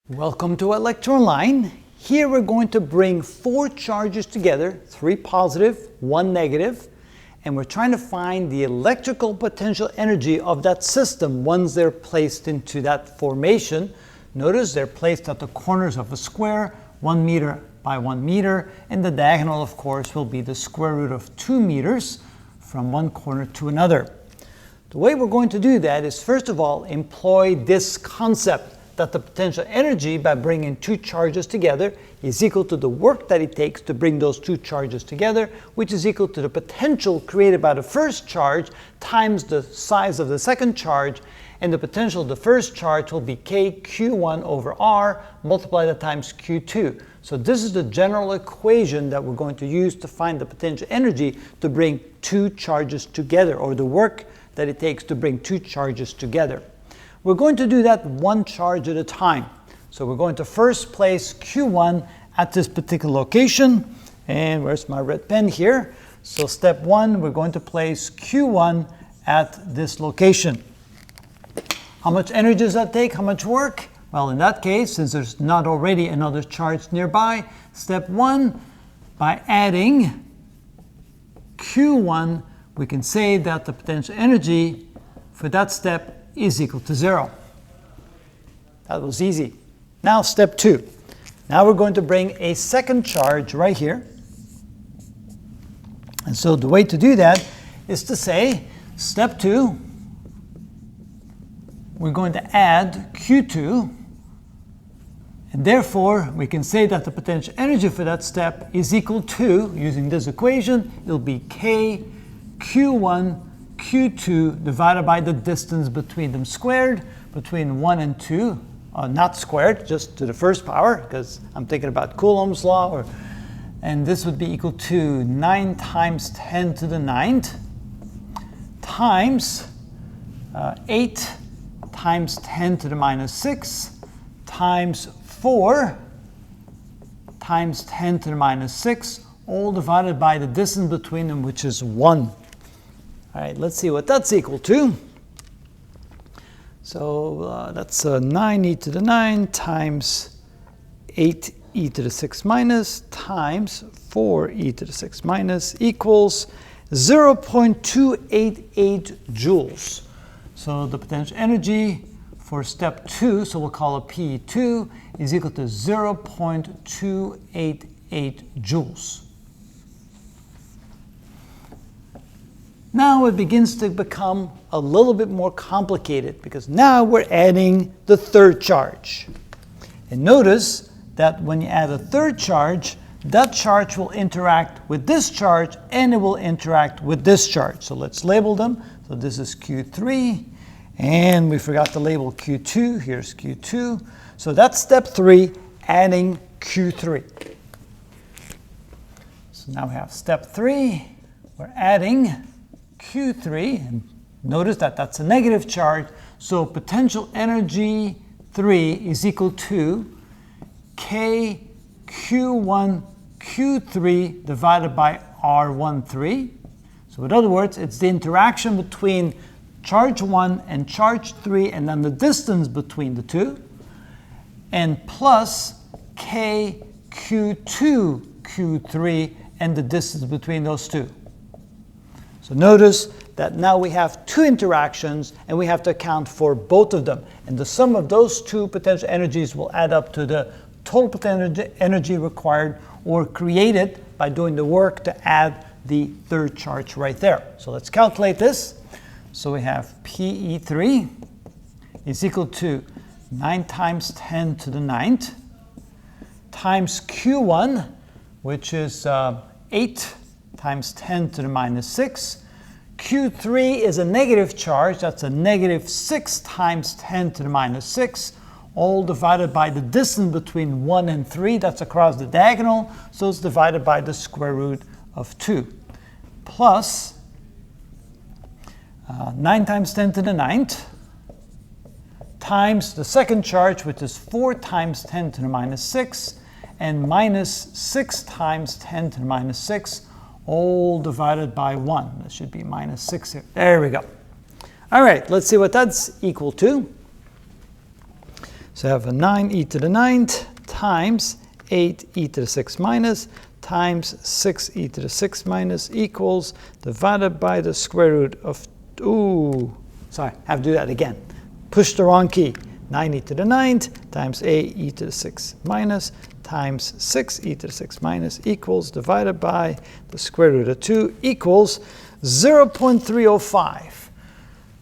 Welcome to Elec Online. Here we're going to bring 4 charges together, 3 positive, 1 negative, and we're trying to find the electrical potential energy of that system once they're placed into that formation. Notice they're placed at the corners of a square, 1 meter by 1 meter, and the diagonal, of course, will be the square root of 2 meters from one corner to another. The way we're going to do that is, first of all, employ this concept that the potential energy by bringing 2 charges together is equal to the work that it takes to bring those 2 charges together, which is equal to the potential created by the first charge times the size of the second charge, and the potential of the first charge will be K Q1 over R, multiply that times Q2. So this is the general equation that we're going to use to find the potential energy to bring 2 charges together, or the work that it takes to bring 2 charges together. We're going to do that 1 charge at a time. So we're going to first place Q1 at this particular location. And where's my red pen here? So step 1, we're going to place Q1 at this location. How much energy does that take? How much work? Well, in that case, since there's not already another charge nearby, step 1, by adding Q1, we can say that the potential energy for that step is equal to 0. That was easy. Now step 2. Now we're going to bring a second charge right here. And so the way to do that is to say, step 2, we're going to add Q2, and therefore we can say that the potential energy for that step is equal to, using this equation, it'll be K Q1 Q2 divided by the distance between them squared, between 1 and 2, not squared, just to the first power, because I'm thinking about Coulomb's law, and this would be equal to 9 times 10 to the 9th times 8 times 10 to the minus 6 times 4 times 10 to the minus 6, all divided by the distance between them, which is 1. All right, let's see what that's equal to. So that's 9e to the 9 times 8e to the 6 minus times 4e to the 6 minus equals 0.288 joules. So the potential energy for step 2, so we'll call it P2, is equal to 0.288 joules. Now it begins to become a little bit more complicated, because now we're adding the third charge. And notice that when you add a third charge, that charge will interact with this charge and it will interact with this charge. So let's label them. So this is Q3, and we forgot to label Q2. Here's Q2. So that's step 3, adding Q3. So now we have step 3. We're adding Q3, and notice that that's a negative charge, so potential energy 3 is equal to K Q1 Q3 divided by R13. So in other words, it's the interaction between charge 1 and charge 3, and then the distance between the two, and plus K Q2 Q3 and the distance between those two. So notice that now we have 2 interactions, and we have to account for both of them. And the sum of those 2 potential energies will add up to the total potential energy required or created by doing the work to add the third charge right there. So let's calculate this. So we have PE3 is equal to 9 times 10 to the 9th times Q1, which is 8 times 10 to the minus 6. Q3 is a negative charge. That's a negative 6 times 10 to the minus 6, all divided by the distance between 1 and 3. That's across the diagonal, so it's divided by the square root of 2. Plus 9 times 10 to the 9th times the second charge, which is 4 times 10 to the minus 6, and minus 6 times 10 to the minus 6, all divided by 1. This should be minus 6 here. There we go. All right, let's see what that's equal to. So I have a 9e to the 9th times 8e to the 6 minus times 6e to the 6 minus equals divided by the square root of, sorry, I have to do that again. Push the wrong key. 9e to the 9th times 8e to the 6 minus times 6e to the 6 minus equals divided by the square root of 2 equals 0.305.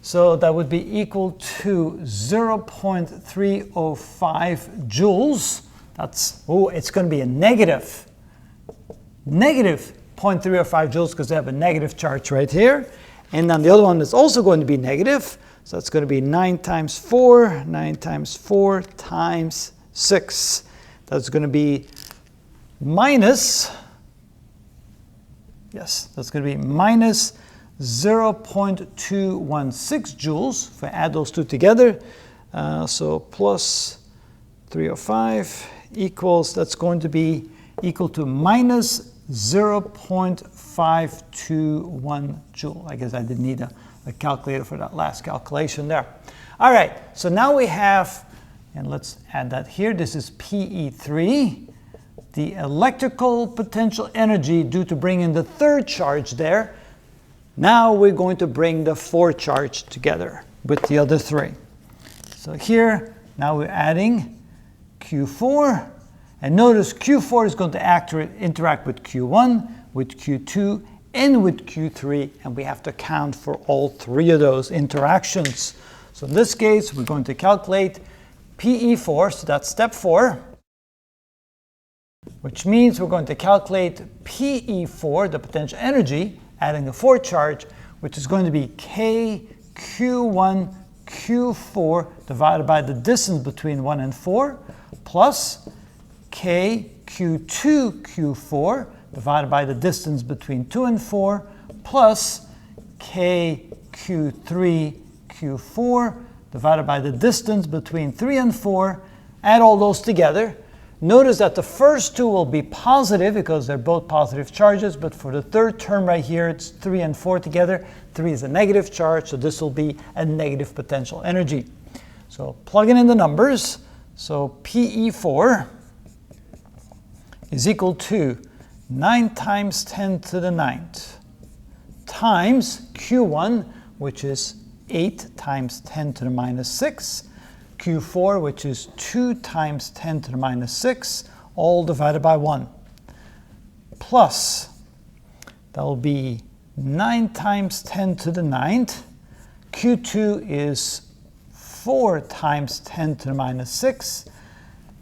So that would be equal to 0.305 joules. That's, it's going to be a negative 0.305 joules because they have a negative charge right here. And then the other one is also going to be negative. So that's going to be 9 times 4 times 6. That's going to be minus, that's going to be minus 0.216 joules if I add those two together. So plus 305 equals, that's going to be equal to minus 0.521 joule. I guess I didn't need a calculator for that last calculation there. All right, so now we have, and let's add that here, this is PE3, the electrical potential energy due to bring in the third charge there. Now we're going to bring the fourth charge together with the other three. So here, now we're adding Q4, and notice Q4 is going to interact with Q1, with Q2, and with Q3, and we have to count for all three of those interactions. So in this case, we're going to calculate PE4, so that's step 4, which means we're going to calculate PE4, the potential energy, adding the fourth charge, which is going to be KQ1 Q4 divided by the distance between 1 and 4 plus KQ2 Q4 divided by the distance between 2 and 4 plus KQ3 Q4 divided by the distance between 3 and 4. Add all those together. Notice that the first two will be positive because they're both positive charges, but for the third term right here, it's 3 and 4 together. 3 is a negative charge, so this will be a negative potential energy. So plugging in the numbers, so PE4 is equal to 9 times 10 to the 9th times Q1, which is 8 times 10 to the minus 6, Q4, which is 2 times 10 to the minus 6, all divided by 1, plus, that will be 9 times 10 to the 9th. Q2 is 4 times 10 to the minus 6.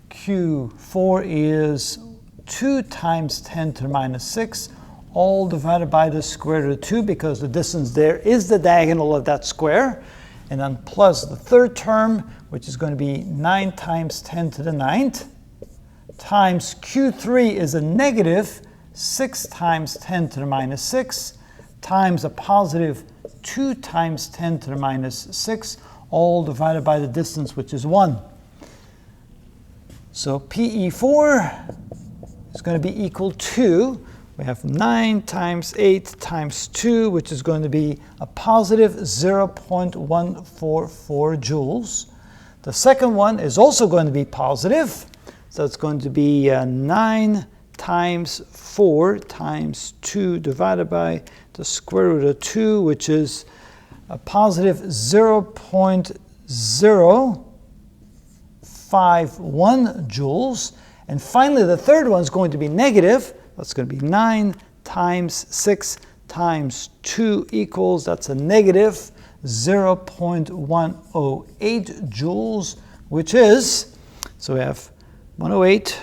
Q4 is 2 times 10 to the minus 6, all divided by the square root of 2 because the distance there is the diagonal of that square. And then plus the third term, which is going to be 9 times 10 to the 9th, times Q3 is a negative 6 times 10 to the minus 6, times a positive 2 times 10 to the minus 6, all divided by the distance, which is 1. So PE4 is going to be equal to, we have 9 times 8 times 2, which is going to be a positive 0.144 joules. The second one is also going to be positive, so it's going to be 9 times 4 times 2 divided by the square root of 2, which is a positive 0.051 joules. And finally, the third one is going to be negative. That's going to be 9 times 6 times 2 equals, that's a negative 0.108 joules, which is, so we have 108,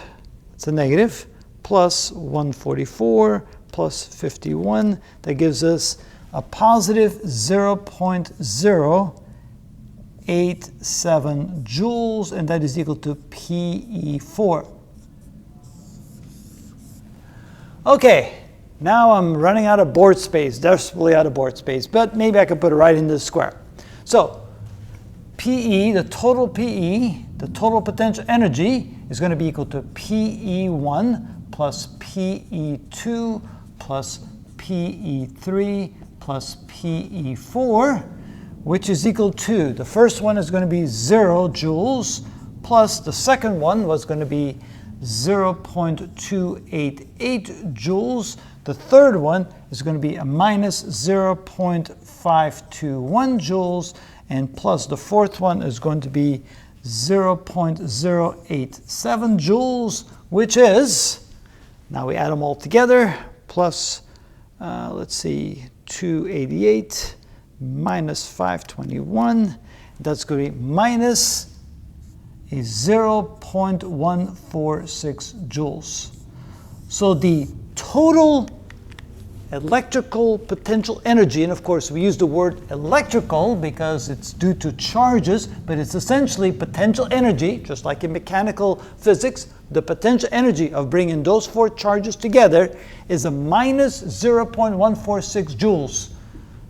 it's a negative, plus 144, plus 51. That gives us a positive 0.087 joules, and that is equal to PE4. Okay, now I'm running out of board space, desperately out of board space, but maybe I could put it right into the square. So PE, the total potential energy is going to be equal to PE1 plus PE2 plus PE3 plus PE4, which is equal to, the first one is going to be 0 joules plus the second one was going to be 0.288 joules. The third one is going to be a minus 0.521 joules, and plus the fourth one is going to be 0.087 joules, which is, now we add them all together, plus, let's see, 288 minus 521, that's going to be minus a 0.146 joules. So the total electrical potential energy, and of course we use the word electrical because it's due to charges, but it's essentially potential energy, just like in mechanical physics. The potential energy of bringing those four charges together is a minus 0.146 joules.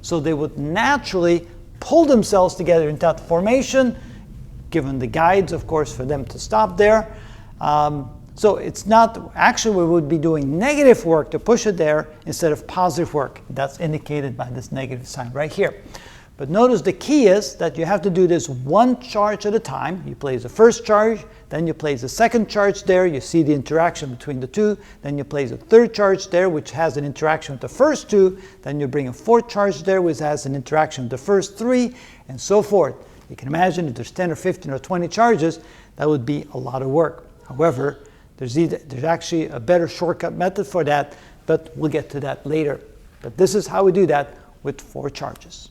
So they would naturally pull themselves together into that formation, given the guides, of course, for them to stop there. So it's not, actually we would be doing negative work to push it there instead of positive work. That's indicated by this negative sign right here. But notice the key is that you have to do this one charge at a time. You place the first charge, then you place the second charge there, you see the interaction between the two, then you place a third charge there which has an interaction with the first two, then you bring a fourth charge there which has an interaction with the first three, and so forth. You can imagine if there's 10 or 15 or 20 charges, that would be a lot of work. However, there's actually a better shortcut method for that, but we'll get to that later. But this is how we do that with 4 charges.